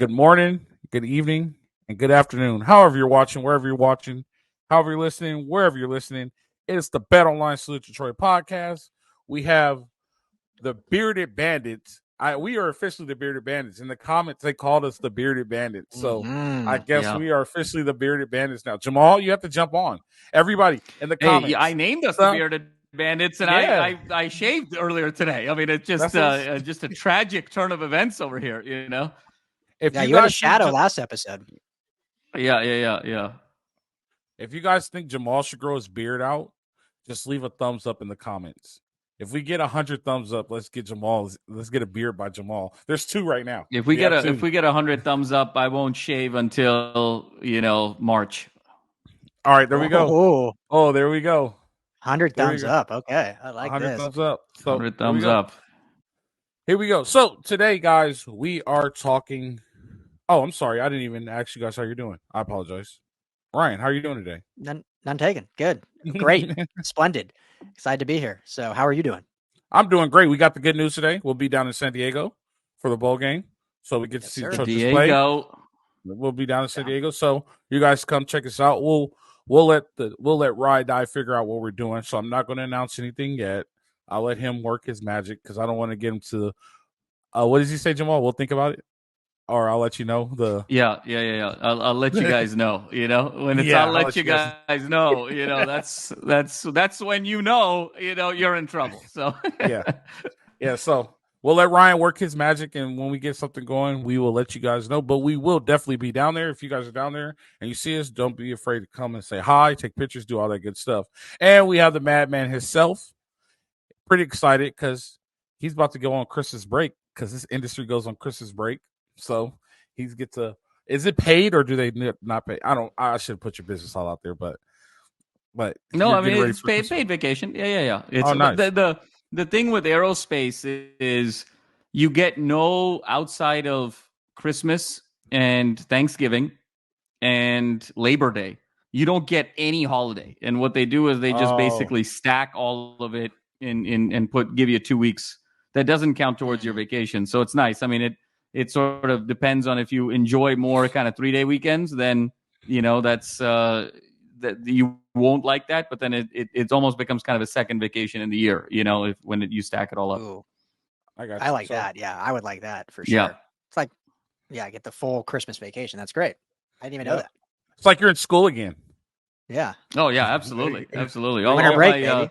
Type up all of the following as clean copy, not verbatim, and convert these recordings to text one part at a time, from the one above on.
good morning, good evening, and good afternoon. However you're watching, wherever you're watching, however you're listening, wherever you're listening. It's the Bet Online Salute Detroit podcast. We have the Bearded Bandits. We are officially the Bearded Bandits. In the comments, they called us the Bearded Bandits. So I guess we are officially the Bearded Bandits now. Jamal, you have to jump on. Everybody in the comments. I named us the Bearded Bandits, and I shaved earlier today. I mean, it's just a tragic turn of events over here, you know. If you had a shadow last episode. Yeah. If you guys think Jamal should grow his beard out, just leave a thumbs up in the comments. If we get 100 thumbs up, let's get Jamal. Let's get a beard by Jamal. There's 2 right now. If we get 100 thumbs up, I won't shave until March. All right, there we go. Oh, there we go. 100 thumbs up. Okay, I like 100 this. thumbs up. So 100 thumbs up. Here we go. So today, guys, we are talking. Oh, I'm sorry. I didn't even ask you guys how you're doing. I apologize. Ryan, how are you doing today? None taken. Good. Great. Splendid. Excited to be here. So how are you doing? I'm doing great. We got the good news today. We'll be down in San Diego for the bowl game. So we get to see the Trojans play. We'll be down in San Diego. So you guys come check us out. We'll let Rye Die figure out what we're doing. So I'm not going to announce anything yet. I'll let him work his magic because I don't want to get him to what does he say, Jamal? We'll think about it. Or I'll let you know. Yeah. I'll let you guys know. When it's I'll let you guys know. That's when you're in trouble. So yeah. So we'll let Ryan work his magic, and when we get something going, we will let you guys know. But we will definitely be down there. If you guys are down there and you see us, don't be afraid to come and say hi, take pictures, do all that good stuff. And we have the Madman himself. Pretty excited because he's about to go on Christmas break because this industry goes on Christmas break. So he's get to. Is it paid or do they not pay? I should put your business all out there, but no, I mean it's paid vacation. Yeah. It's nice. The thing with aerospace is you get no outside of Christmas and Thanksgiving and Labor Day. You don't get any holiday, and what they do is they just basically stack all of it and give you 2 weeks. That doesn't count towards your vacation, so it's nice. I mean It sort of depends on if you enjoy more kind of 3-day weekends, then, that's that you won't like that. But then it almost becomes kind of a second vacation in the year, when you stack it all up. Ooh. I like that. Yeah, I would like that for sure. Yeah. It's like, I get the full Christmas vacation. That's great. I didn't even know that. It's like you're in school again. Yeah. Oh, yeah, absolutely. Absolutely. Winter break, baby.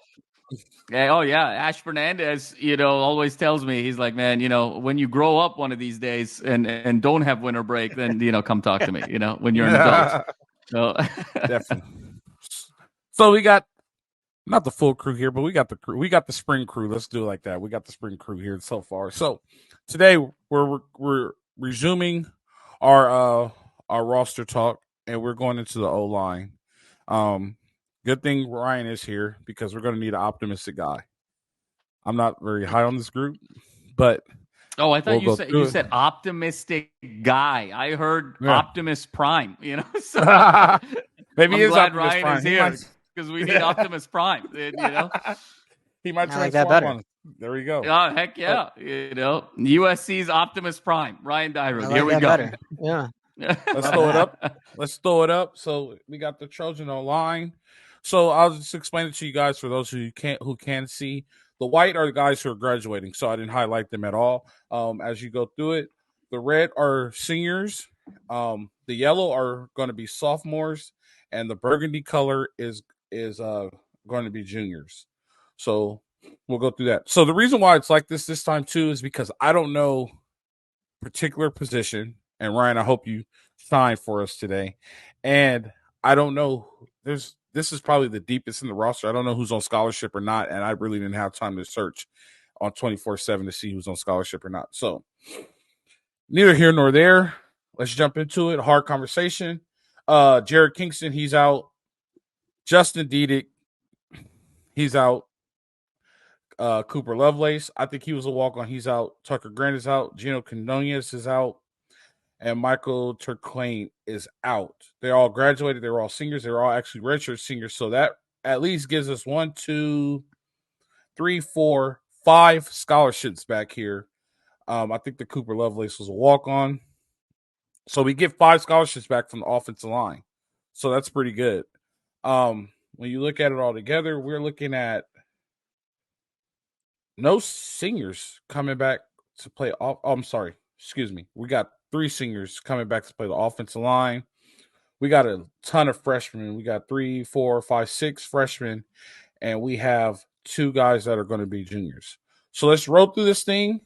Ash Fernandez, always tells me, he's like, man, when you grow up one of these days and don't have winter break, then, come talk to me, when you're an adult. So. Definitely. So we got not the full crew here, but we got the crew. We got the spring crew. Let's do it like that. We got the spring crew here so far. So today we're resuming our roster talk, and we're going into the O-line. Good thing Ryan is here because we're going to need an optimistic guy. I'm not very high on this group, but I thought you said optimistic guy. I heard Optimus Prime. So maybe I'm glad Optimus Ryan Prime. Is here because we need Optimus Prime. He might like that better. There we go. Oh heck yeah! USC's Optimus Prime. Ryan Dyrood. Here we go. Better. Yeah. Let's throw it up. So we got the Trojan online. So I'll just explain it to you guys for those who can see. The white are the guys who are graduating, so I didn't highlight them at all. As you go through it, the red are seniors, the yellow are going to be sophomores, and the burgundy color is going to be juniors. So we'll go through that. So the reason why it's like this time too is because I don't know particular position, and Ryan, I hope you shine for us today, and I don't know. This is probably the deepest in the roster. I don't know who's on scholarship or not, and I really didn't have time to search on 24/7 to see who's on scholarship or not. So neither here nor there. Let's jump into it. Hard conversation. Jared Kingston, he's out. Justin Diedick, he's out. Cooper Lovelace, I think he was a walk-on. He's out. Tucker Grant is out. Gino Quinonez is out. And Michael Turclane is out. They all graduated. They were all seniors. They were all actually redshirt seniors. So that at least gives us 1, 2, 3, 4, 5 scholarships back here. I think the Cooper Lovelace was a walk-on. So we get 5 scholarships back from the offensive line. So that's pretty good. When you look at it all together, we're looking at no seniors coming back to play. I'm sorry. Excuse me. We got 3 seniors coming back to play the offensive line. We got a ton of freshmen. We got 3, 4, 5, 6 freshmen, and we have 2 guys that are going to be juniors. So let's roll through this thing.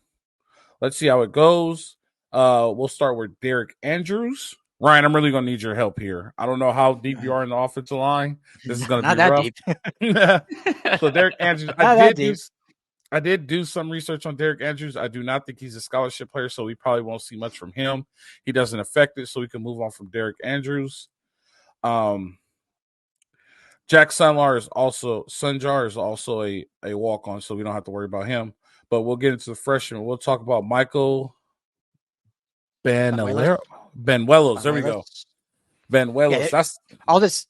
Let's see how it goes. We'll start with Derek Andrews. Ryan, I'm really going to need your help here. I don't know how deep you are in the offensive line. This is going to be that rough. deep. So Derek Andrews, I did do some research on Derek Andrews. I do not think he's a scholarship player, so we probably won't see much from him. He doesn't affect it, so we can move on from Derek Andrews. Jack Sunjar is also a walk-on, so we don't have to worry about him. But we'll get into the freshmen. We'll talk about Michael Benuelos. There we go. Benuelos. Yeah,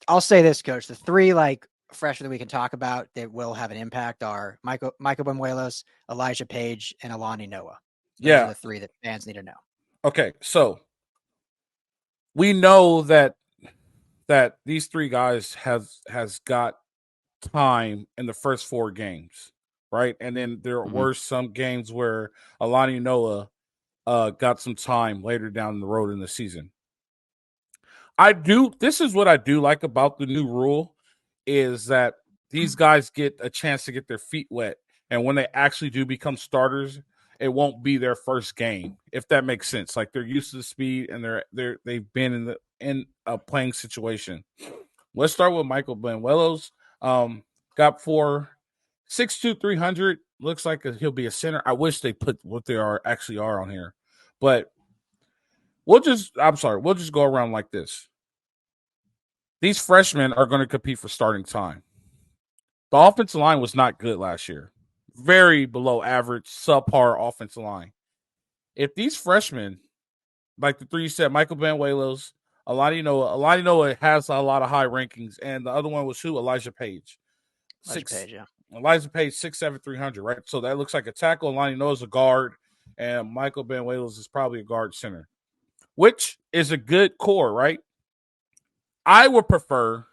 I'll say this, Coach. The 3 freshmen that we can talk about that will have an impact are Michael Benuelos, Elijah Paige, and Alani Noah. Those are the 3 that fans need to know. Okay, so we know that these 3 guys has got time in the first 4 games, right? And then there were some games where Alani Noah got some time later down the road in the season. This is what I do like about the new rule is that these guys get a chance to get their feet wet. And when they actually do become starters, it won't be their first game, if that makes sense. Like they're used to the speed and they've been in a playing situation. Let's start with Michael Benuelos. Got 6'2", 300. Looks like he'll be a center. I wish they put what they actually are on here. But we'll just go around like this. These freshmen are going to compete for starting time. The offensive line was not good last year. Very below average, subpar offensive line. If these freshmen, like the 3 you said, Michael Benuelos, Alani Noah has a lot of high rankings, and the other one was who? Elijah Paige. Elijah Paige, 6'7", 300, right? So that looks like a tackle. Alani Noah's a guard, and Michael Benuelos is probably a guard center, which is a good core, right? I would prefer,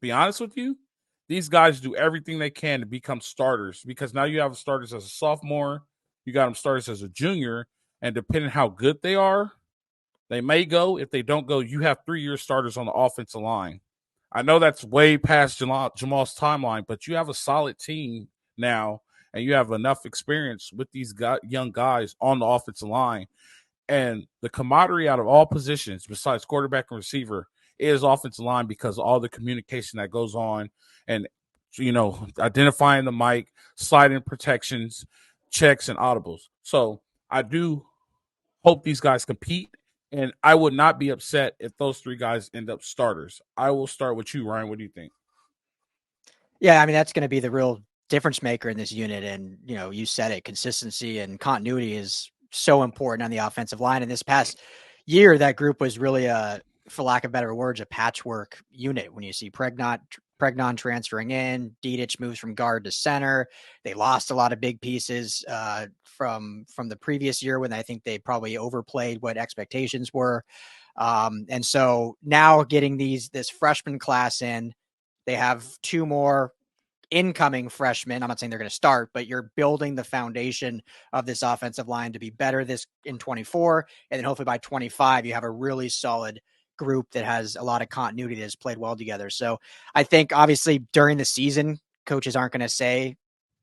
be honest with you, these guys do everything they can to become starters because now you have starters as a sophomore, you got them starters as a junior, and depending how good they are, they may go. If they don't go, you have 3-year starters on the offensive line. I know that's way past Jamal's timeline, but you have a solid team now, and you have enough experience with these young guys on the offensive line. And the camaraderie out of all positions, besides quarterback and receiver, is offensive line because of all the communication that goes on and, identifying the mic, sliding protections, checks, and audibles. So I do hope these guys compete, and I would not be upset if those 3 guys end up starters. I will start with you, Ryan. What do you think? Yeah, I mean, that's going to be the real difference maker in this unit. And, you said it, consistency and continuity is so important on the offensive line. And this past year, that group was really for lack of better words, a patchwork unit. When you see Pregnon transferring in, Dedich moves from guard to center. They lost a lot of big pieces from the previous year when I think they probably overplayed what expectations were. And so now getting this freshman class in, they have 2 more incoming freshmen. I'm not saying they're going to start, but you're building the foundation of this offensive line to be better in 24. And then hopefully by 25, you have a really solid group that has a lot of continuity that has played well together. So I think obviously during the season, coaches aren't going to say,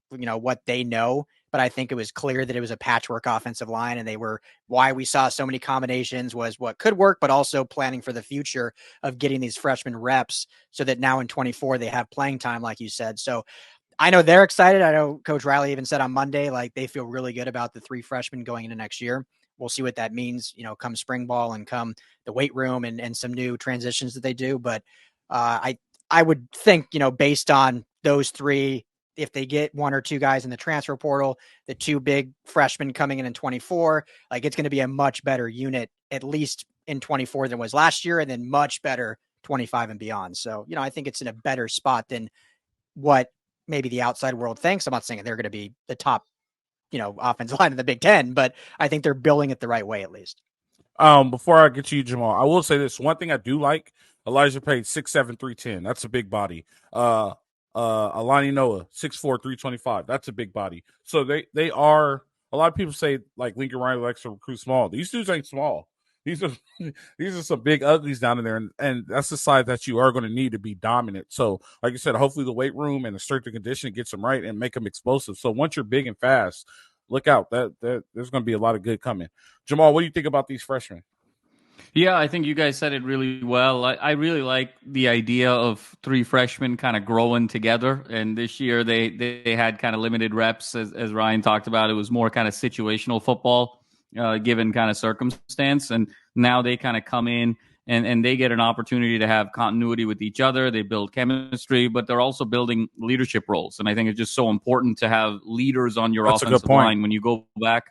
what they know, but I think it was clear that it was a patchwork offensive line, and why we saw so many combinations was what could work, but also planning for the future of getting these freshmen reps so that now in 24, they have playing time, like you said. So I know they're excited. I know Coach Riley even said on Monday, they feel really good about the 3 freshmen going into next year. We'll see what that means, come spring ball and come the weight room and some new transitions that they do. But I would think, based on those 3, if they get 1 or 2 guys in the transfer portal, the 2 big freshmen coming in 24, it's going to be a much better unit, at least in 24 than was last year, and then much better 25 and beyond. So, I think it's in a better spot than what maybe the outside world thinks. I'm not saying they're going to be the top, offensive line in the Big Ten, but I think they're building it the right way, at least. Before I get to you, Jamal, I will say this. One thing I do like, Elijah Page, 6'7", 310. That's a big body. Alani Noah, 6'4", 325. That's a big body. So they are, a lot of people say like Lincoln Riley likes to recruit small. These dudes ain't small. These are these are some big uglies down in there, and that's the side that you are going to need to be dominant. So, like you said, hopefully the weight room and the strength and conditioning gets them right and make them explosive. So once you're big and fast, look out. That there's going to be a lot of good coming. Jamal, what do you think about these freshmen? Yeah, I think you guys said it really well. I really like the idea of three freshmen kind of growing together. And this year they had kind of limited reps, as Ryan talked about. It was more kind of situational football, given kind of circumstance. And now they kind of come in and they get an opportunity to have continuity with each other. They build chemistry, but they're also building leadership roles. And I think it's just so important to have leaders on your offensive line. When you go back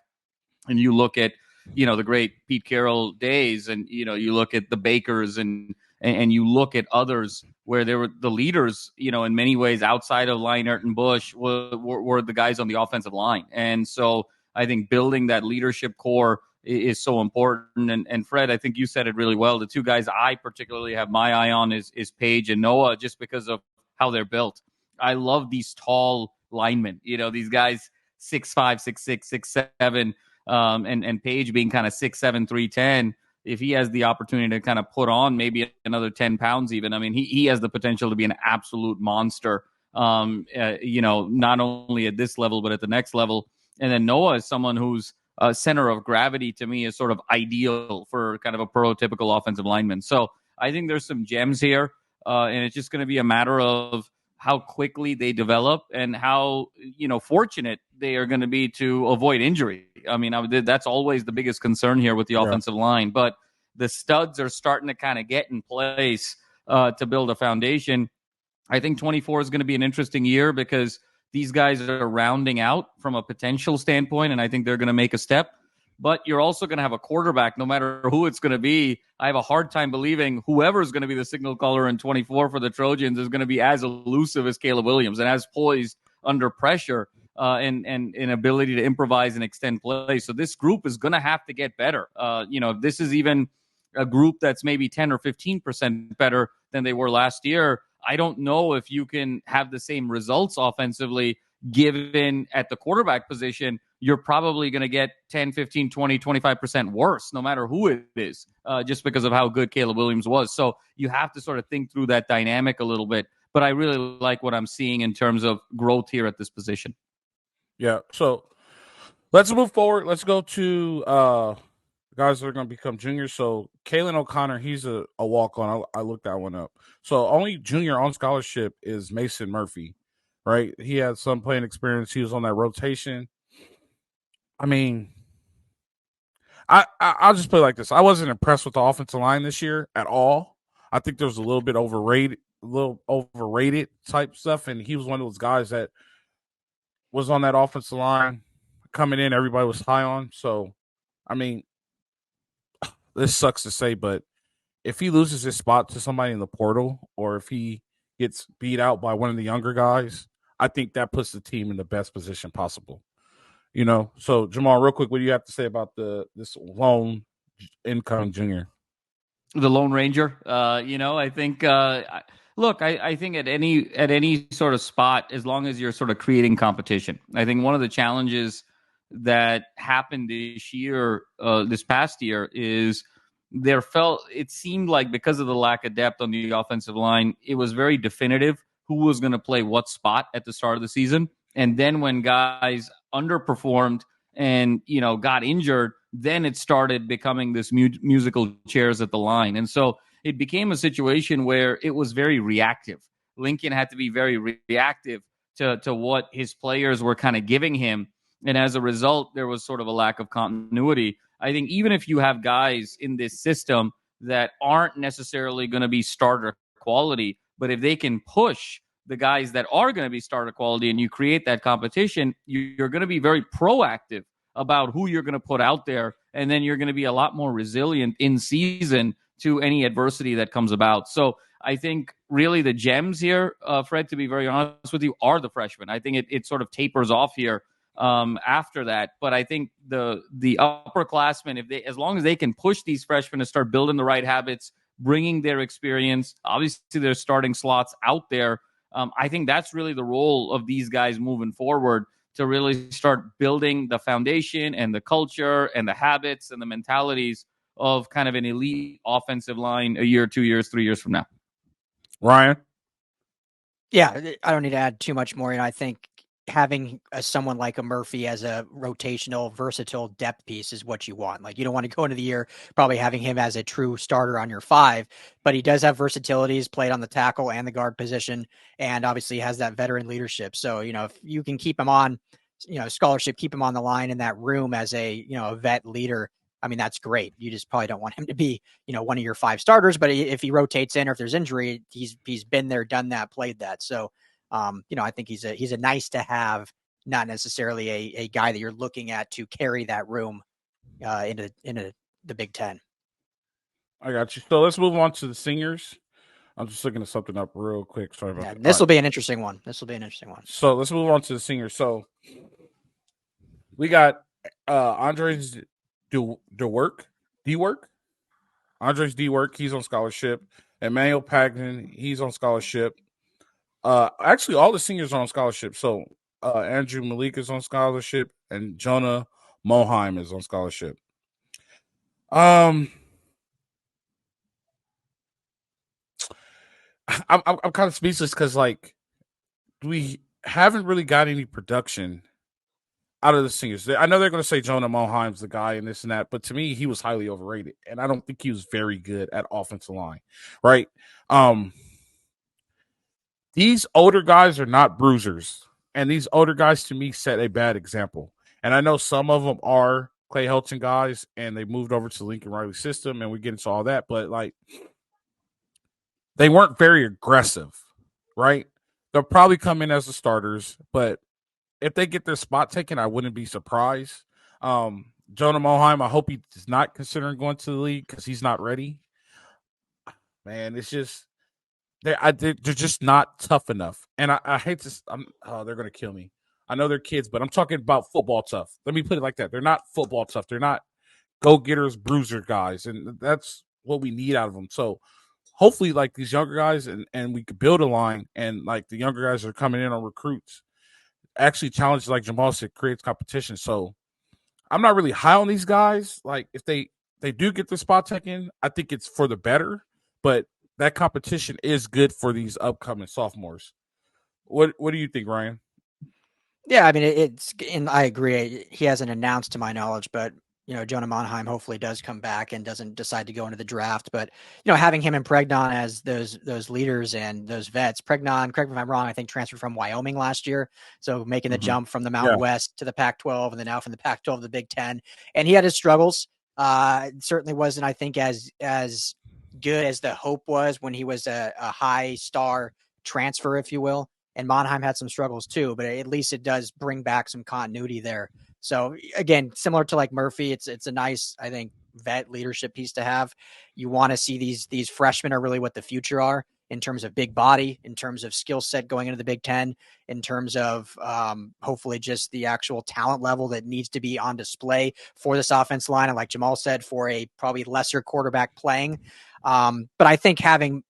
and you look at the great Pete Carroll days, and you look at the Bakers and you look at others where they were the leaders, in many ways outside of Leinart and Bush were the guys on the offensive line. And so I think building that leadership core is so important. And Fred, I think you said it really well. The two guys I particularly have my eye on is Paige and Noah, just because of how they're built. I love these tall linemen, these guys 6'5", 6'6", 6'7", and Paige being kind of 6'7", 310. If he has the opportunity to kind of put on maybe another 10 pounds even, I mean, he has the potential to be an absolute monster, not only at this level, but at the next level. And then Noah is someone whose center of gravity to me is sort of ideal for kind of a prototypical offensive lineman. So I think there's some gems here, and it's just going to be a matter of how quickly they develop and how fortunate they are going to be to avoid injury. I mean, that's always the biggest concern here with the offensive line. But the studs are starting to kind of get in place to build a foundation. I think 24 is going to be an interesting year because these guys are rounding out from a potential standpoint, and I think they're going to make a step. But you're also going to have a quarterback, no matter who it's going to be. I have a hard time believing whoever is going to be the signal caller in 24 for the Trojans is going to be as elusive as Caleb Williams and as poised under pressure and ability to improvise and extend play. So this group is going to have to get better. If this is even a group that's maybe 10 or 15% better than they were last year, I don't know if you can have the same results offensively given at the quarterback position. You're probably going to get 10, 15, 20, 25% worse, no matter who it is, just because of how good Caleb Williams was. So you have to sort of think through that dynamic a little bit. But I really like what I'm seeing in terms of growth here at this position. Yeah. So let's move forward. Let's go to guys that are going to become juniors. So Calen O'Connor, he's a walk-on. I looked that one up. So only junior on scholarship is Mason Murphy, right? He had some playing experience. He was on that rotation. I mean, I'll just put it like this. I wasn't impressed with the offensive line this year at all. I think there was a little overrated type stuff, and he was one of those guys that was on that offensive line coming in. Everybody was high on. So, I mean, this sucks to say, but if he loses his spot to somebody in the portal, or if he gets beat out by one of the younger guys, I think that puts the team in the best position possible. So Jamal, real quick, what do you have to say about this lone incoming junior? The Lone Ranger. I think. Look, I think at any sort of spot, as long as you're sort of creating competition, I think one of the challenges that happened this past year, is it seemed like because of the lack of depth on the offensive line, it was very definitive who was going to play what spot at the start of the season. And then when guys underperformed and, got injured, then it started becoming this musical chairs at the line. And so it became a situation where it was very reactive. Lincoln had to be very reactive to what his players were kind of giving him. And as a result, there was sort of a lack of continuity. I think even if you have guys in this system that aren't necessarily going to be starter quality, but if they can push the guys that are going to be starter quality and you create that competition, you're going to be very proactive about who you're going to put out there. And then you're going to be a lot more resilient in season to any adversity that comes about. So I think really the gems here, Fred, to be very honest with you, are the freshmen. I think it sort of tapers off here after that. But I think the upperclassmen, as long as they can push these freshmen to start building the right habits, bringing their experience, obviously their starting slots out there. I think that's really the role of these guys moving forward, to really start building the foundation and the culture and the habits and the mentalities of kind of an elite offensive line a year, 2 years, 3 years from now. Ryan? Yeah, I don't need to add too much more. I think having someone like a Murphy as a rotational, versatile depth piece is what you want. Like, you don't want to go into the year probably having him as a true starter on your 5, but he does have versatility. He's played on the tackle and the guard position, and obviously has that veteran leadership. So, if you can keep him on, scholarship, keep him on the line in that room as a vet leader, I mean, that's great. You just probably don't want him to be, one of your 5 starters, but if he rotates in, or if there's injury, he's been there, done that, played that. So, I think he's a nice to have, not necessarily a guy that you're looking at to carry that room into the Big Ten. I got you. So let's move on to the seniors. I'm just looking at something up real quick. Sorry about that. This will be an interesting one. So let's move on to the seniors. So we got Andres DeWork. Andres DeWork, he's on scholarship. Emmanuel Pagden, he's on scholarship. Actually, all the seniors are on scholarship. So Andrew Malik is on scholarship, and Jonah Moheim is on scholarship. I'm kind of speechless because, like, we haven't really got any production out of the seniors. I know they're going to say Jonah Moheim's the guy and this and that, but to me, he was highly overrated, and I don't think he was very good at offensive line, right? These older guys are not bruisers, and these older guys, to me, set a bad example. And I know some of them are Clay Helton guys, and they moved over to the Lincoln Riley system, and we get into all that, but, like, they weren't very aggressive, right? They'll probably come in as the starters, but if they get their spot taken, I wouldn't be surprised. Jonah Moheim, I hope he is not considering going to the league because he's not ready. Man, it's just they're just not tough enough. And I hate this. They're going to kill me. I know they're kids, but I'm talking about football tough. Let me put it like that. They're not football tough. They're not go-getters, bruiser guys, and that's what we need out of them. So hopefully, like, these younger guys, and we could build a line, and, like, the younger guys are coming in on recruits, actually challenge, like Jamal said, creates competition. So I'm not really high on these guys. Like, if they do get the spot taken, I think it's for the better, but that competition is good for these upcoming sophomores. What do you think, Ryan? Yeah, I mean, and I agree. He hasn't announced, to my knowledge, but Jonah Moheim hopefully does come back and doesn't decide to go into the draft. But having him and Pregnon as those leaders and those vets. Pregnon, correct me if I'm wrong, I think transferred from Wyoming last year, so making the jump from the Mountain West to the Pac-12, and then now from the Pac-12 to the Big Ten. And he had his struggles. It certainly wasn't, I think, as good as the hope was when he was a high star transfer, if you will. And Moheim had some struggles too, but at least it does bring back some continuity there. So again, similar to like Murphy, it's a nice, I think, vet leadership piece to have. You want to see these freshmen are really what the future are in terms of big body, in terms of skill set going into the Big Ten, in terms of hopefully just the actual talent level that needs to be on display for this offense line. And like Jamal said, for a probably lesser quarterback playing. But I think having,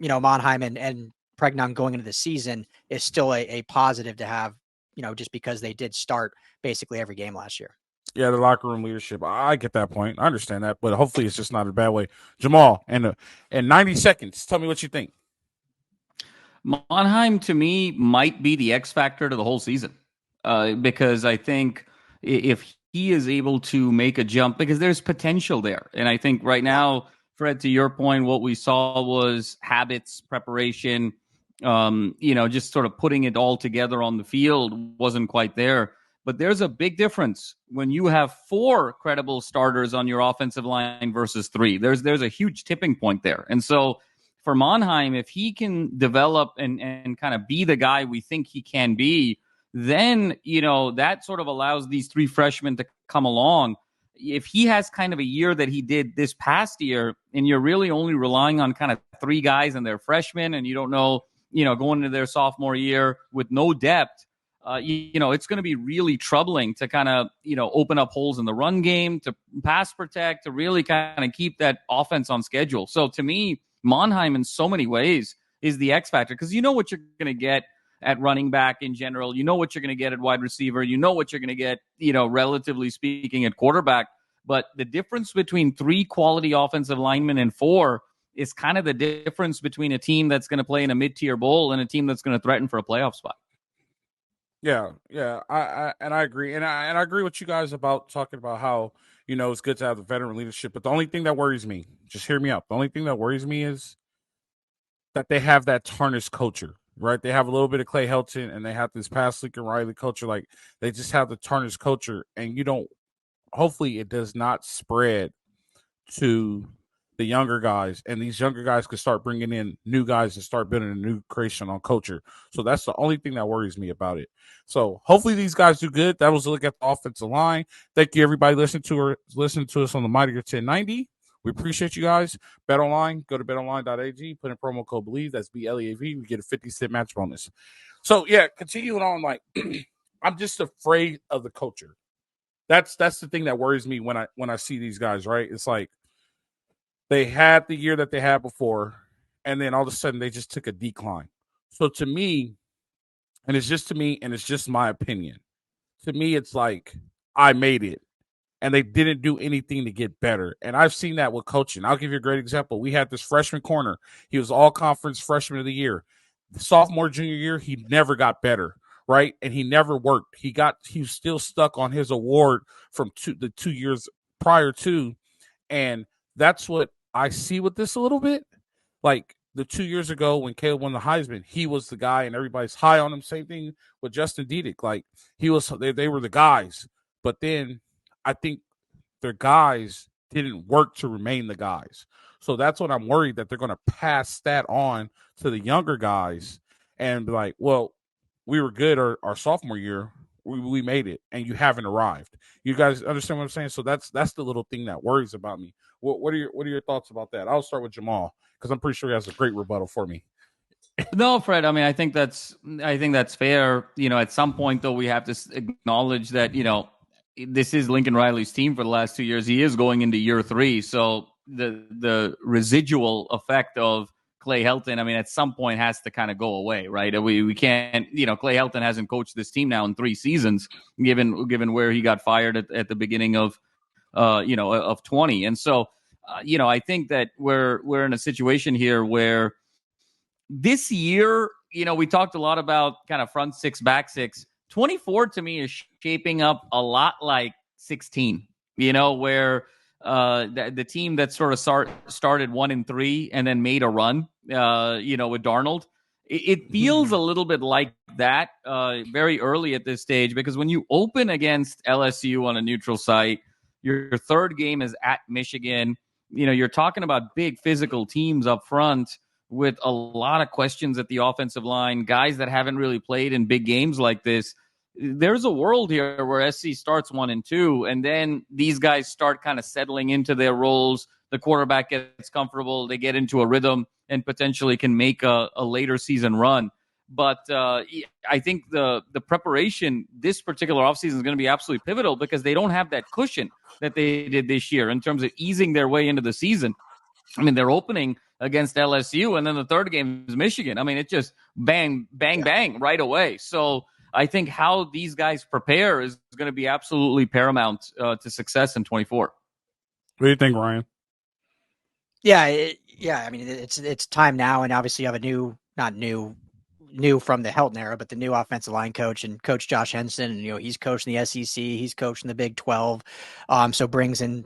Moheim and Pregnon going into the season is still a positive to have, just because they did start basically every game last year. Yeah, the locker room leadership. I get that point. I understand that, but hopefully it's just not a bad way. Jamal, in 90 seconds, tell me what you think. Moheim, to me, might be the X factor to the whole season, because I think if he is able to make a jump, because there's potential there. And I think right now, Fred, to your point, what we saw was habits, preparation, just sort of putting it all together on the field wasn't quite there. But there's a big difference when you have 4 credible starters on your offensive line versus 3. There's a huge tipping point there. And so for Moheim, if he can develop and kind of be the guy we think he can be, then, that sort of allows these 3 freshmen to come along. If he has kind of a year that he did this past year, and you're really only relying on kind of 3 guys and they're freshmen, and you don't know, going into their sophomore year with no depth, it's going to be really troubling to kind of, open up holes in the run game, to pass protect, to really kind of keep that offense on schedule. So to me, Monheim in so many ways is the X factor, because you know what you're going to get at running back in general. You know what you're going to get at wide receiver. You know what you're going to get, relatively speaking, at quarterback. But the difference between 3 quality offensive linemen and 4 is kind of the difference between a team that's going to play in a mid-tier bowl and a team that's going to threaten for a playoff spot. Yeah, I agree, and I agree with you guys about talking about how it's good to have the veteran leadership. But the only thing that worries me, just hear me out. The only thing that worries me is that they have that tarnished culture, right? They have a little bit of Clay Helton, and they have this past Lincoln Riley culture. Like, they just have the tarnished culture, and hopefully it does not spread to the younger guys, and these younger guys could start bringing in new guys and start building a new creation on culture. So that's the only thing that worries me about it. So hopefully these guys do good. That was a look at the offensive line. Thank you, everybody, listening to us on the Mightier 1090. We appreciate you guys. Bet Online, go to betonline.ag, put in promo code BELIEVE, that's BLEAV. We get a 50-cent match bonus. So yeah, continuing on, like, I'm just afraid of the culture. That's the thing that worries me when I see these guys, right? It's like they had the year that they had before, and then all of a sudden they just took a decline. So to me, and it's just my opinion, to me it's like, I made it, and they didn't do anything to get better. And I've seen that with coaching. I'll give you a great example. We had this freshman corner. He was all-conference freshman of the year. The sophomore, junior year, he never got better, right? And he never worked. He was still stuck on his award from the 2 years prior to, and that's what I see with this a little bit. Like, the 2 years ago when Caleb won the Heisman, he was the guy, and everybody's high on him. Same thing with Justin Diedick. Like, they were the guys, but then I think their guys didn't work to remain the guys. So that's what I'm worried, that they're going to pass that on to the younger guys and be like, well, we were good our sophomore year. We made it, and you haven't arrived. You guys understand what I'm saying? So that's the little thing that worries about me. What are your thoughts about that? I'll start with Jamal, because I'm pretty sure he has a great rebuttal for me. No, Fred. I mean, I think that's fair. At some point, though, we have to acknowledge that this is Lincoln Riley's team for the last 2 years. He is going into year 3, so the residual effect of Clay Helton, I mean, at some point has to kind of go away, right? We can't, Clay Helton hasn't coached this team now in 3 seasons, given where he got fired at the beginning of 20. And so, I think that we're in a situation here where this year, we talked a lot about kind of front 6, back 6. 24 to me is shaping up a lot like 16, where the team that sort of started 1-3 and then made a run, with Darnold. It feels a little bit like that very early at this stage, because when you open against LSU on a neutral site, your third game is at Michigan. You're talking about big physical teams up front with a lot of questions at the offensive line, guys that haven't really played in big games like this. There's a world here where SC starts 1-2, and then these guys start kind of settling into their roles. The quarterback gets comfortable, they get into a rhythm, and potentially can make a later season run. But I think the preparation this particular offseason is going to be absolutely pivotal, because they don't have that cushion that they did this year in terms of easing their way into the season. I mean, they're opening against LSU, and then the third game is Michigan. I mean, it's just bang, bang, bang right away. So I think how these guys prepare is going to be absolutely paramount to success in 24. What do you think, Ryan? Yeah. I mean, it's time now, and obviously you have a not new from the Helton era, but the new offensive line coach, and Coach Josh Henson, and he's coached in the SEC, he's coached in the Big 12, so brings in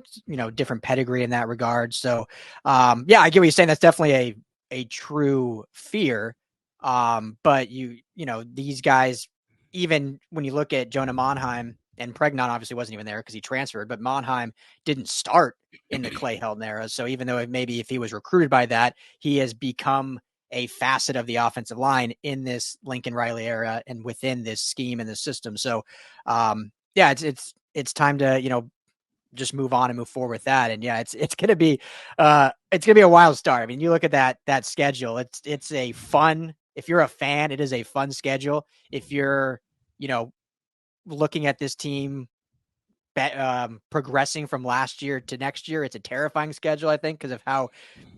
different pedigree in that regard. So I get what you're saying. That's definitely a true fear. But these guys, even when you look at Jonah Monheim, and Pregnon obviously wasn't even there because he transferred, but Monheim didn't start in the Clay Helton era. So even though maybe if he was recruited by that, he has become a facet of the offensive line in this Lincoln Riley era and within this scheme and the system. So, it's time to, just move on and move forward with that. And it's going to be a wild start. I mean, you look at that schedule, it's a fun, if you're a fan, it is a fun schedule. If you're looking at this team progressing from last year to next year, it's a terrifying schedule, I think, because of how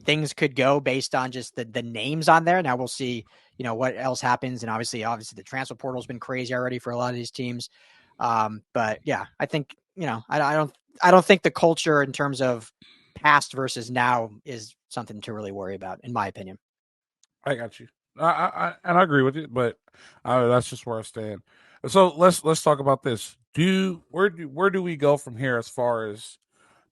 things could go based on just the names on there. Now we'll see, what else happens. And obviously the transfer portal has been crazy already for a lot of these teams. But yeah, I think, I don't think the culture in terms of past versus now is something to really worry about, in my opinion. I got you. I agree with you, but that's just where I stand. So let's talk about this. Where do we go from here as far as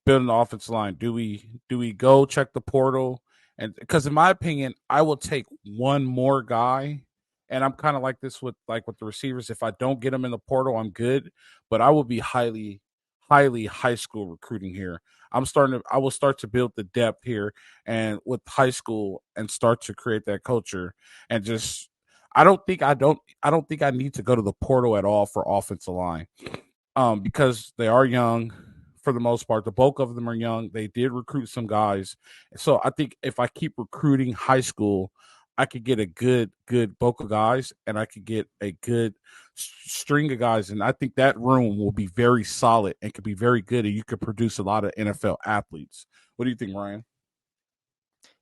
building the offensive line? Do we go check the portal? And because in my opinion, I will take one more guy, and I'm kind of like this with the receivers. If I don't get them in the portal, I'm good. But I will be highly high school recruiting here. I will start to build the depth here and with high school and start to create that culture and just I don't think I need to go to the portal at all for offensive line. Because they are young for the most part. The bulk of them are young. They did recruit some guys. So I think if I keep recruiting high school, I could get a good bulk of guys and I could get a good string of guys. And I think that room will be very solid and could be very good. And you could produce a lot of NFL athletes. What do you think, Ryan?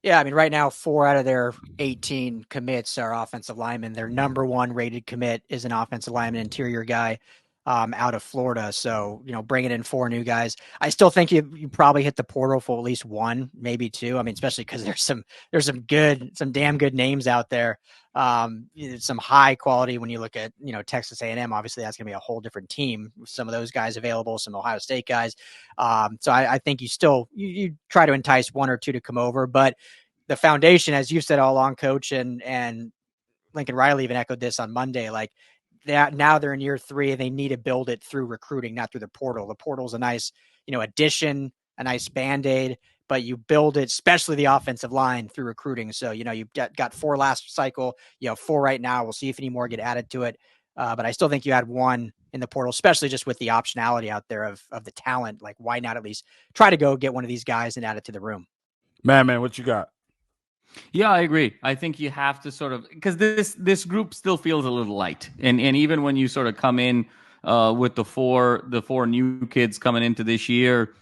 Yeah, I mean, right now, 4 out of their 18 commits are offensive linemen. Their number 1 rated commit is an offensive lineman, interior guy out of Florida. So, bringing in 4 new guys. I still think you probably hit the portal for at least 1, maybe 2. I mean, especially because there's some damn good names out there. Some high quality when you look at, Texas A&M. Obviously, that's going to be a whole different team. Some of those guys available, some Ohio State guys. So I think you try to entice 1 or 2 to come over, but the foundation, as you said all along, Coach, and Lincoln Riley even echoed this on Monday, like that now they're in year 3 and they need to build it through recruiting, not through the portal. The portal is a nice, addition, a nice Band-Aid, but you build it, especially the offensive line, through recruiting. So, you've got 4 last cycle, 4 right now. We'll see if any more get added to it. But I still think you had 1 in the portal, especially just with the optionality out there of the talent. Like, why not at least try to go get one of these guys and add it to the room? Man, what you got? Yeah, I agree. I think you have to sort of, because this group still feels a little light, and even when you sort of come in with the four new kids coming into this year,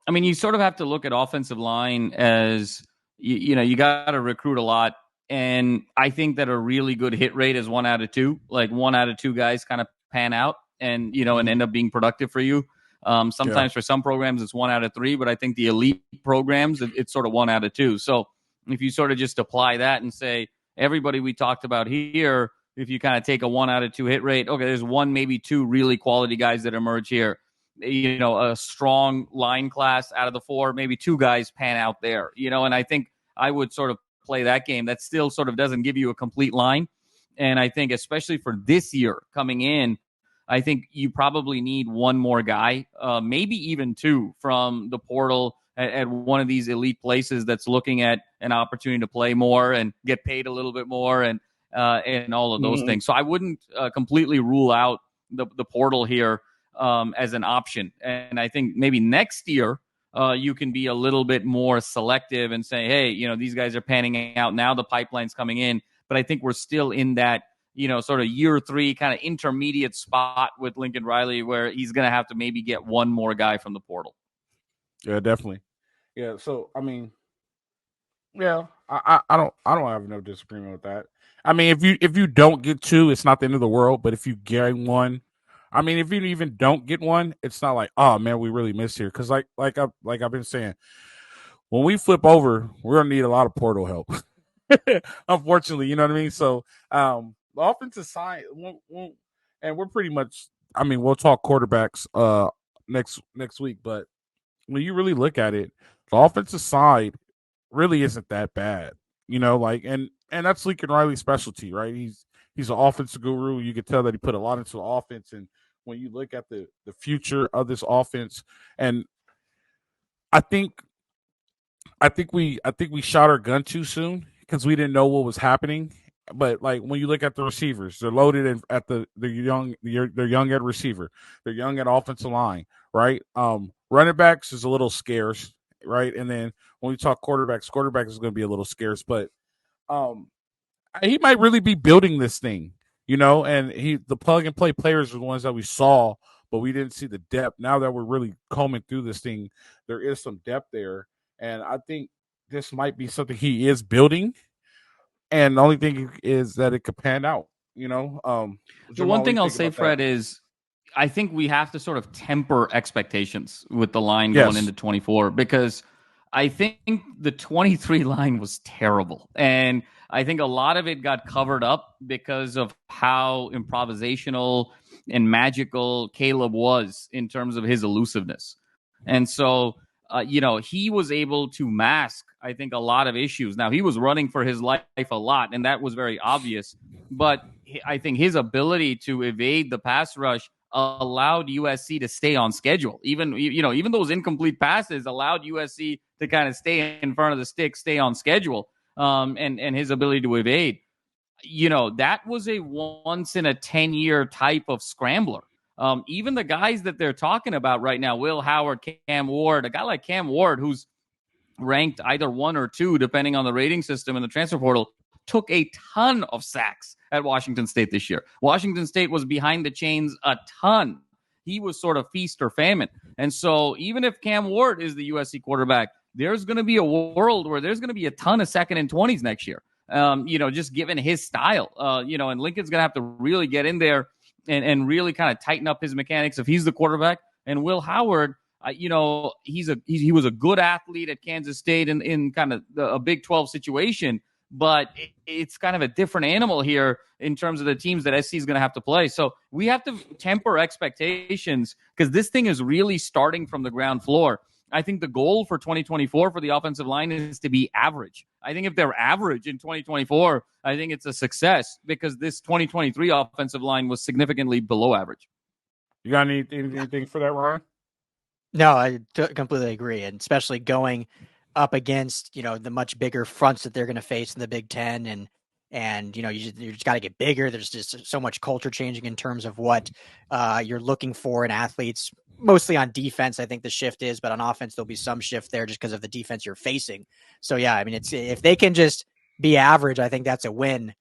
I mean, you sort of have to look at offensive line as you got to recruit a lot, and I think that a really good hit rate is 1 out of 2. Like 1 out of 2 guys kind of pan out and and end up being productive for you. Sometimes for some programs it's 1 out of 3, but I think the elite programs it's sort of 1 out of 2. So if you sort of just apply that and say, everybody we talked about here, if you kind of take a 1 out of 2 hit rate, okay, there's 1, maybe 2 really quality guys that emerge here. A strong line class out of the 4, maybe 2 guys pan out there, and I think I would sort of play that game. That still sort of doesn't give you a complete line. And I think especially for this year coming in, I think you probably need 1 more guy, maybe even 2 from the portal at one of these elite places that's looking at an opportunity to play more and get paid a little bit more and all of those things. So I wouldn't completely rule out the portal here as an option. And I think maybe next year you can be a little bit more selective and say, hey, these guys are panning out now. The pipeline's coming in. But I think we're still in that, sort of year 3 kind of intermediate spot with Lincoln Riley where he's going to have to maybe get 1 more guy from the portal. Yeah, definitely. Yeah, so I mean, yeah, I don't have no disagreement with that. I mean, if you don't get 2, it's not the end of the world. But if you get 1, I mean, if you even don't get 1, it's not like, oh man, we really missed here. Because like I've been saying, when we flip over, we're gonna need a lot of portal help. Unfortunately, you know what I mean. So the offensive side, and we're pretty much. I mean, we'll talk quarterbacks next week, but when you really look at it, the offensive side really isn't that bad, and that's Lincoln Riley's specialty, right? He's an offensive guru. You can tell that he put a lot into the offense, and when you look at the future of this offense, and I think we shot our gun too soon because we didn't know what was happening. But like when you look at the receivers, they're loaded at they're young at receiver, they're young at offensive line, right? Running backs is a little scarce, right? And then when we talk quarterback is going to be a little scarce, but he might really be building this thing, and the plug and play players are the ones that we saw, but we didn't see the depth. Now that we're really combing through this thing, there is some depth there, and I think this might be something he is building. And the only thing is that it could pan out. The one thing I'll say, Fred, is I think we have to sort of temper expectations with the line going into 24, because I think the 23 line was terrible. And I think a lot of it got covered up because of how improvisational and magical Caleb was in terms of his elusiveness. And so, he was able to mask, I think, a lot of issues. Now, he was running for his life a lot, and that was very obvious. But I think his ability to evade the pass rush allowed USC to stay on schedule. Even those incomplete passes allowed USC to kind of stay in front of the stick, stay on schedule, and his ability to evade. That was a once in a 10-year type of scrambler. Even the guys that they're talking about right now, Will Howard, Cam Ward, a guy like Cam Ward, who's ranked either 1 or 2, depending on the rating system in the transfer portal, took a ton of sacks at Washington State this year. Washington State was behind the chains a ton. He was sort of feast or famine. And so even if Cam Ward is the USC quarterback, there's going to be a world where there's going to be a ton of 2nd and 20s next year, just given his style. And Lincoln's going to have to really get in there and really kind of tighten up his mechanics if he's the quarterback. And Will Howard, he was a good athlete at Kansas State in kind of a Big 12 situation, but it's kind of a different animal here in terms of the teams that SC is going to have to play. So we have to temper expectations because this thing is really starting from the ground floor. I think the goal for 2024 for the offensive line is to be average. I think if they're average in 2024, I think it's a success because this 2023 offensive line was significantly below average. You got anything for that, Ryan? No, I completely agree. And especially going up against, the much bigger fronts that they're going to face in the Big Ten. And you just got to get bigger. There's just so much culture changing in terms of what you're looking for in athletes, mostly on defense. I think the shift is, but on offense, there'll be some shift there just because of the defense you're facing. So, yeah, I mean, if they can just be average, I think that's a win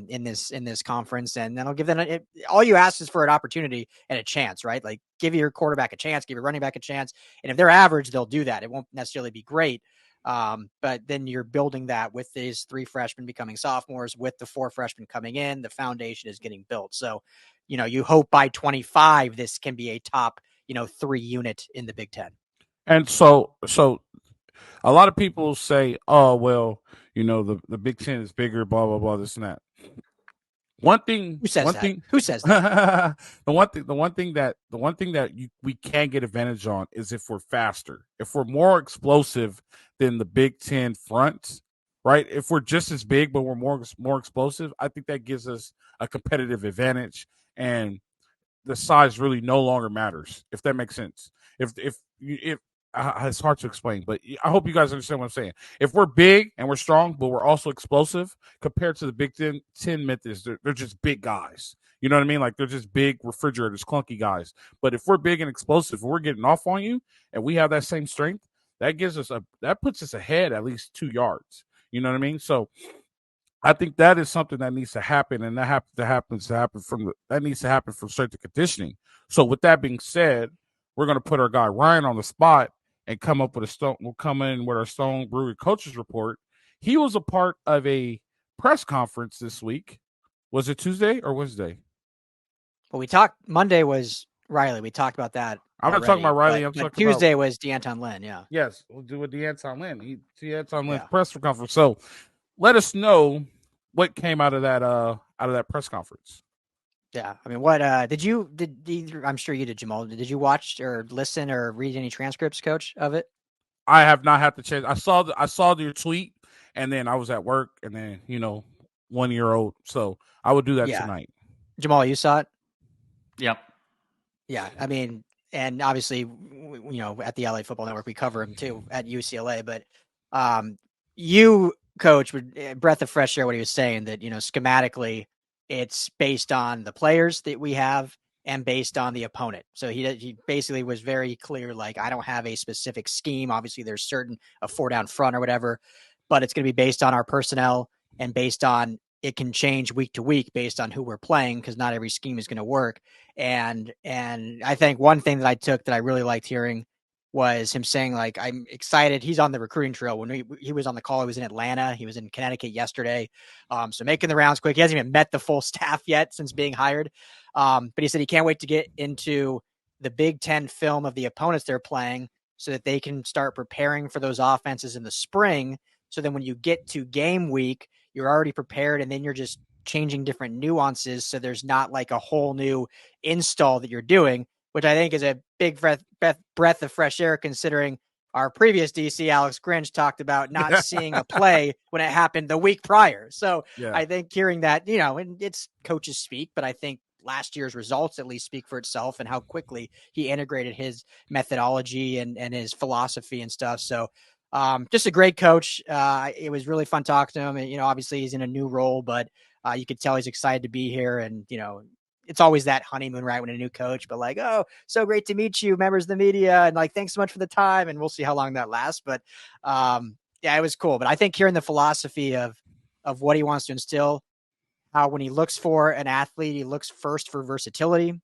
in this conference. And then I'll give them all you ask is for an opportunity and a chance, right? Like give your quarterback a chance, give your running back a chance. And if they're average, they'll do that. It won't necessarily be great. But then you're building that with these 3 freshmen becoming sophomores, with the 4 freshmen coming in, the foundation is getting built. So, you hope by 25, this can be a top, 3 unit in the Big Ten. And so a lot of people say, oh, well, the Big Ten is bigger, blah, blah, blah, this and that. Who says that? The one thing that we can get advantage on is if we're faster, if we're more explosive than the Big Ten front, right? If we're just as big but we're more explosive, I think that gives us a competitive advantage, and the size really no longer matters. If that makes sense. If it's hard to explain, but I hope you guys understand what I'm saying. If we're big and we're strong, but we're also explosive compared to the Big Ten Methods, they're just big guys. You know what I mean? Like they're just big refrigerators, clunky guys. But if we're big and explosive, if we're getting off on you and we have that same strength, that puts us ahead at least 2 yards. You know what I mean? So I think that is something that needs to happen, and that needs to happen from strength and conditioning. So with that being said, we're going to put our guy Ryan on the spot and come up with we'll come in with our Stone Brewery coaches report. He was a part of a press conference this week. Was it Tuesday or Wednesday? Well, Monday was Riley. We talked about that. I'm not talking about Riley. But Tuesday was D'Anton Lynn. Yeah. Yes. We'll do a D'Anton Lynn. D'Anton Lynn's press conference. So let us know what came out of that press conference. Yeah, I mean, what I'm sure you did, Jamal. Did you watch or listen or read any transcripts, Coach, of it? I have not had the chance. I saw your tweet, and then I was at work, and then 1 year old. So I will do that tonight. Jamal, you saw it? Yep. Yeah, I mean, and obviously, at the LA Football Network, we cover him too at UCLA. But you, Coach, breath of fresh air. What he was saying that schematically, it's based on the players that we have and based on the opponent. So he basically was very clear, like, I don't have a specific scheme. Obviously, there's a 4 down front or whatever, but it's going to be based on our personnel and based on it can change week to week based on who we're playing, because not every scheme is going to work. And I think one thing that I took that I really liked hearing was him saying, like, I'm excited. He's on the recruiting trail. When he was on the call, he was in Atlanta. He was in Connecticut yesterday. So making the rounds quick. He hasn't even met the full staff yet since being hired. But he said he can't wait to get into the Big Ten film of the opponents they're playing so that they can start preparing for those offenses in the spring. So then when you get to game week, you're already prepared, and then you're just changing different nuances. So there's not like a whole new install that you're doing, which I think is a big breath of fresh air, considering our previous DC, Alex Grinch, talked about not seeing a play when it happened the week prior. So I think hearing that, and it's coaches speak, but I think last year's results at least speak for itself, and how quickly he integrated his methodology and his philosophy and stuff. So just a great coach. It was really fun talking to him. And, obviously he's in a new role, but you could tell he's excited to be here. And, it's always that honeymoon, right, when a new coach, but like, oh, so great to meet you, members of the media, and like, thanks so much for the time, and we'll see how long that lasts. But it was cool. But I think hearing the philosophy of what he wants to instill, how when he looks for an athlete, he looks first for versatility.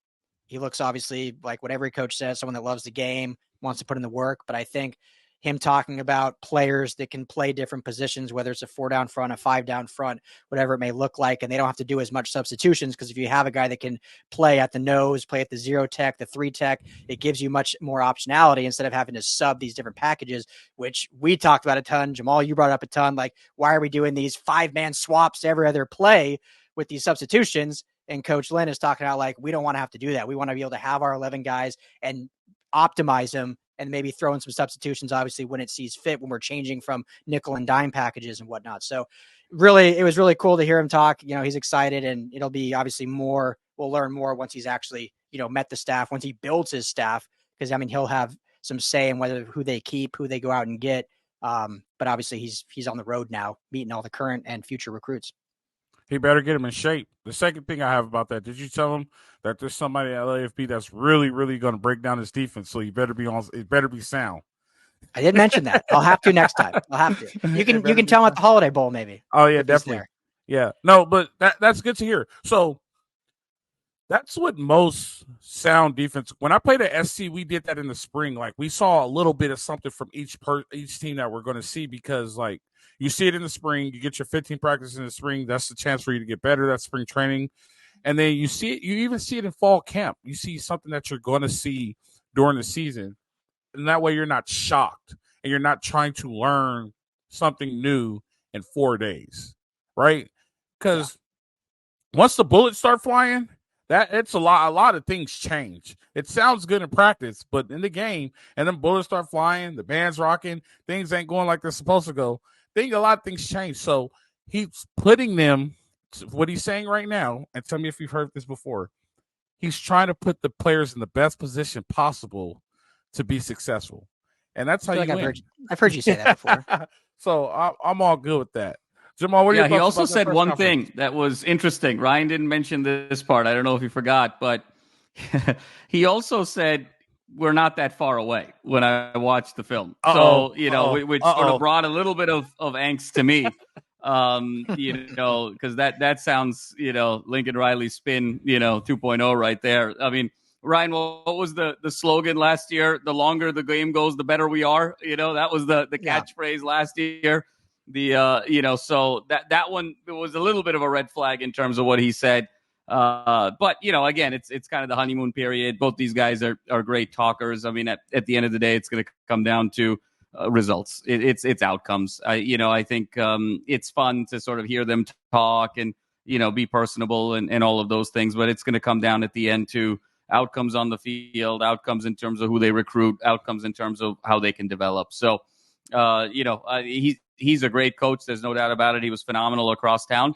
He looks, obviously, like what every coach says, someone that loves the game, wants to put in the work. But I think him talking about players that can play different positions, whether it's a 4 down front, a 5 down front, whatever it may look like, and they don't have to do as much substitutions, because if you have a guy that can play at the nose, play at the 0 tech, the 3 tech, it gives you much more optionality instead of having to sub these different packages, which we talked about a ton. Jamal, you brought up a ton. Like, why are we doing these 5-man swaps every other play with these substitutions? And Coach Lynn is talking about, like, we don't want to have to do that. We want to be able to have our 11 guys and optimize them, and maybe throw in some substitutions, obviously, when it sees fit, when we're changing from nickel and dime packages and whatnot. So really, it was really cool to hear him talk. He's excited, and it'll be obviously more, we'll learn more once he's actually, met the staff, once he builds his staff, because he'll have some say in who they keep, who they go out and get. But obviously he's on the road now, meeting all the current and future recruits. He better get him in shape. The second thing I have about that, did you tell him that there's somebody at LAFB that's really, really going to break down his defense? So it better be sound. I did mention that. I'll have to next time. I'll have to. You can tell him at the Holiday Bowl, maybe. Oh yeah, definitely. Yeah, no, but that's good to hear. So that's what most sound defense. When I played at SC, we did that in the spring. Like, we saw a little bit of something from each team that we're going to see, because like, you see it in the spring, you get your 15 practice in the spring. That's the chance for you to get better. That's spring training. And then you see it, you even see it in fall camp. You see something that you're going to see during the season. And that way you're not shocked, and you're not trying to learn something new in 4 days, right? Because once the bullets start flying, it's a lot of things change. It sounds good in practice, but in the game, and then bullets start flying, the band's rocking, things ain't going like they're supposed to go. A lot of things change. So he's putting them, what he's saying right now, and tell me if you've heard this before, he's trying to put the players in the best position possible to be successful. And that's how you win. I've heard you say that before. So I'm all good with that. Jamal, what are your thoughts? He also said one thing that was interesting. Ryan didn't mention this part. I don't know if you forgot, but he also said we're not that far away when I watched the film. So, which sort of brought a little bit of angst to me, because that sounds, Lincoln Riley spin, 2.0 right there. I mean, Ryan, what was the slogan last year? The longer the game goes, the better we are. That was the catchphrase last year. So that one was a little bit of a red flag in terms of what he said. But again, it's kind of the honeymoon period. Both these guys are great talkers. I mean, at the end of the day, it's going to come down to results. It's outcomes. I think it's fun to sort of hear them talk and be personable and all of those things. But it's going to come down at the end to outcomes on the field, outcomes in terms of who they recruit, outcomes in terms of how they can develop. So, he's a great coach. There's no doubt about it. He was phenomenal across town.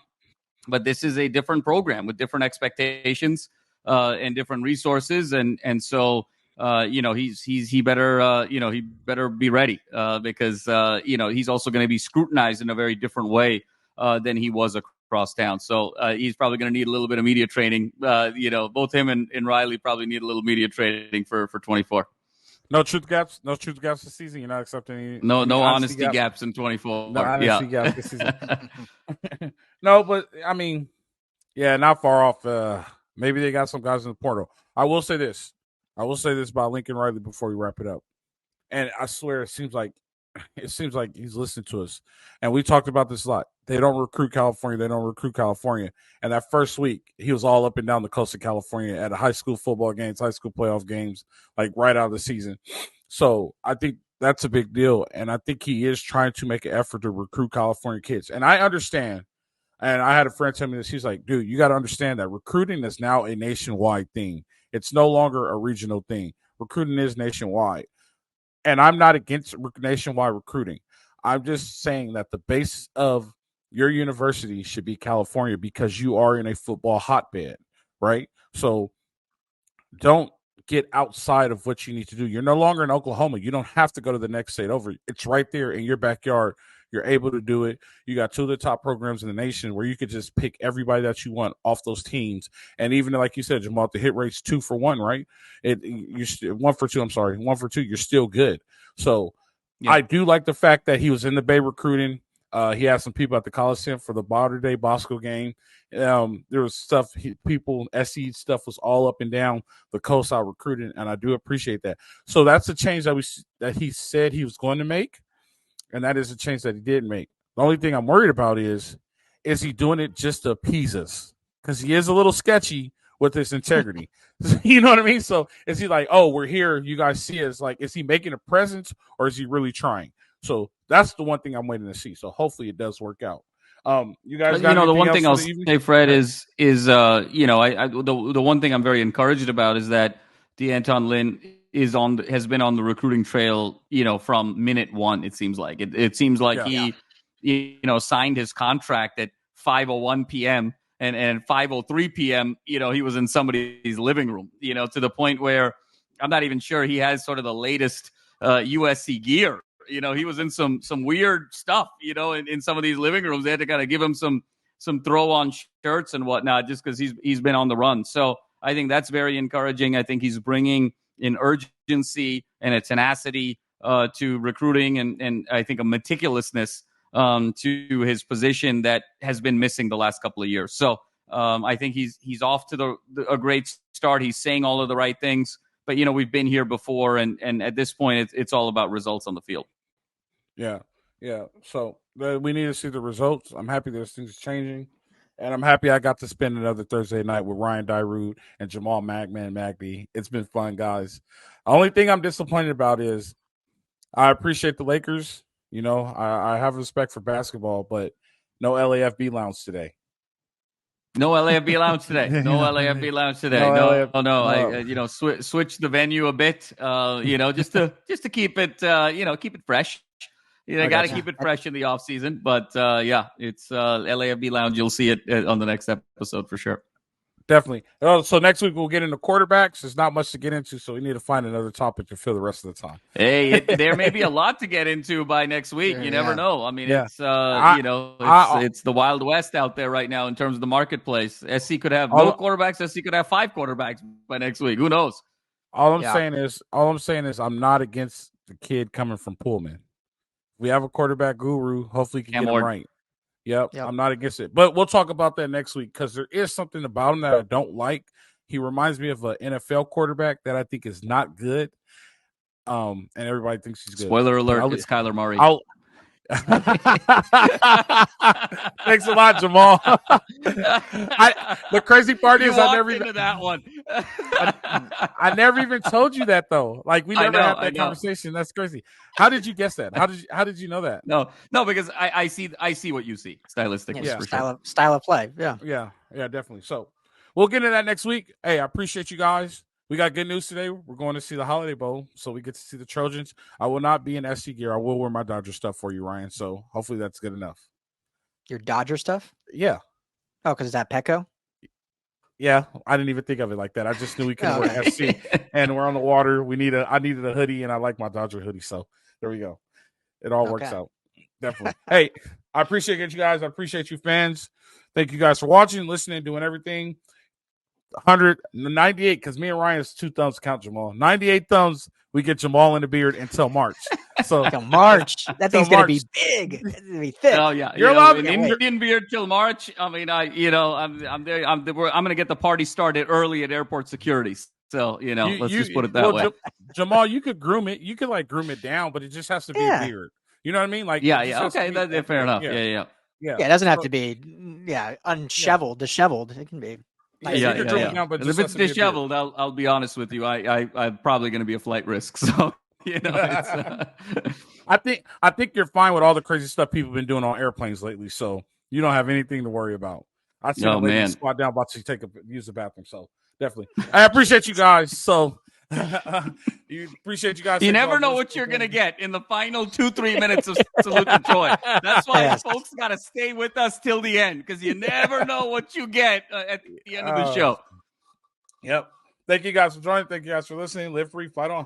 But this is a different program with different expectations and different resources, and so he better be ready because he's also going to be scrutinized in a very different way than he was across town. So he's probably going to need a little bit of media training. Both him and Riley probably need a little media training for 24. No truth gaps this season. You're not accepting any no honesty gaps in 24. No honesty gaps this season. No, but I mean, yeah, not far off. Maybe they got some guys in the portal. I will say this. About Lincoln Riley before we wrap it up. And I swear, it seems like he's listening to us. And we talked about this a lot. They don't recruit California. And that first week, he was all up and down the coast of California at high school football games, high school playoff games, like right out of the season. So I think that's a big deal. And I think he is trying to make an effort to recruit California kids. And I understand. And I had a friend tell me this. He's like, dude, you got to understand that recruiting is now a nationwide thing. It's no longer a regional thing. Recruiting is nationwide. And I'm not against nationwide recruiting. I'm just saying that the base of your university should be California because you are in a football hotbed, right? So don't get outside of what you need to do. You're no longer in Oklahoma. You don't have to go to the next state over. It's right there in your backyard. You're able to do it. You got two of the top programs in the nation where you could just pick everybody that you want off those teams. And even like you said, Jamal, the hit rate's 2 for 1, right? You're 1 for 2. I'm sorry, 1 for 2. You're still good. So yeah. I do like the fact that he was in the Bay recruiting. He had some people at the Coliseum for the Mater Dei Bosco game. There was stuff, SC stuff was all up and down the coast out recruiting, and I do appreciate that. So that's a change that he said he was going to make, and that is a change that he did make. The only thing I'm worried about is he doing it just to appease us? Because he is a little sketchy with his integrity. You know what I mean? So is he like, oh, we're here, you guys see us? Like, is he making a presence, or is he really trying? So that's the one thing I'm waiting to see. So hopefully it does work out. You guys, the one thing I'll say, Fred, is the one thing I'm very encouraged about is that DeAnton Lynn has been on the recruiting trail, from minute one. It seems like it seems like he signed his contract at 5:01 p.m. and 5:03 p.m. He was in somebody's living room. To the point where I'm not even sure he has sort of the latest USC gear. He was in some weird stuff, in some of these living rooms. They had to kind of give him some throw on shirts and whatnot, just because he's been on the run. So I think that's very encouraging. I think he's bringing an urgency and a tenacity to recruiting, and I think a meticulousness to his position that has been missing the last couple of years. So I think he's off to a great start. He's saying all of the right things. But, we've been here before, and at this point, it's all about results on the field. Yeah. So we need to see the results. I'm happy there's things changing, and I'm happy I got to spend another Thursday night with Ryan Dyrud and Jamal Magby. It's been fun, guys. The only thing I'm disappointed about is I appreciate the Lakers. I have respect for basketball, but no LAFB lounge today. No LAFB lounge today. No LAFB lounge today. No. Switch the venue a bit. Just to keep it, keep it fresh. Got to keep it fresh in the off season. But it's LAFB lounge. You'll see it on the next episode for sure. Definitely. So next week we'll get into quarterbacks. There's not much to get into, so we need to find another topic to fill the rest of the time. Hey, there may be a lot to get into by next week. You never know. I mean, it's the Wild West out there right now in terms of the marketplace. SC could have no quarterbacks. SC could have 5 quarterbacks by next week. Who knows? All I'm saying is I'm not against the kid coming from Pullman. We have a quarterback guru. Hopefully, he can get him right. Yep, I'm not against it. But we'll talk about that next week because there is something about him that I don't like. He reminds me of an NFL quarterback that I think is not good. And everybody thinks he's good. Spoiler alert, it's Kyler Murray. Thanks a lot, Jamal. The crazy part is I never even that one. I never even told you that though. Like we never had that conversation. That's crazy. How did you guess that? How did you know that? No, because I see what you see stylistically. Style of play. Yeah, definitely. So we'll get into that next week. Hey, I appreciate you guys. We got good news today. We're going to see the Holiday Bowl, so we get to see the Trojans. I will not be in SC gear. I will wear my Dodger stuff for you, Ryan. So hopefully that's good enough. Your Dodger stuff? Yeah. Oh, because is that Petco? Yeah, I didn't even think of it like that. I just knew we couldn't wear SC, and we're on the water. I needed a hoodie, and I like my Dodger hoodie. So there we go. It all works out. Definitely. Hey, I appreciate you guys. I appreciate you fans. Thank you guys for watching, listening, doing everything. 198, because me and Ryan is 2 thumbs count Jamal. 98 thumbs, we get Jamal in the beard until March. So Until March. That thing's going to be big. It's going to be thick. Oh yeah, You're allowed an Indian beard till March. I mean, I'm there. I'm going to get the party started early at airport security. So let's just put it that way. Jamal, you could groom it. You could groom it down, but it just has to be a beard. You know what I mean? Okay, that's fair enough. Yeah. Yeah, it doesn't have to be disheveled. It can be. Down, but if it's disheveled, I'll be honest with you. I'm probably going to be a flight risk. So it's, I think you're fine with all the crazy stuff people have been doing on airplanes lately. So you don't have anything to worry about. I see a lady squat down about to use the bathroom. So definitely, I appreciate you guys. So. Appreciate you guys. You never know what you're gonna get in the final 2-3 minutes of Salute to Troy. That's why folks got to stay with us till the end, because you never know what you get at the end of the show. Yep. Thank you guys for joining. Thank you guys for listening. Live free, fight on.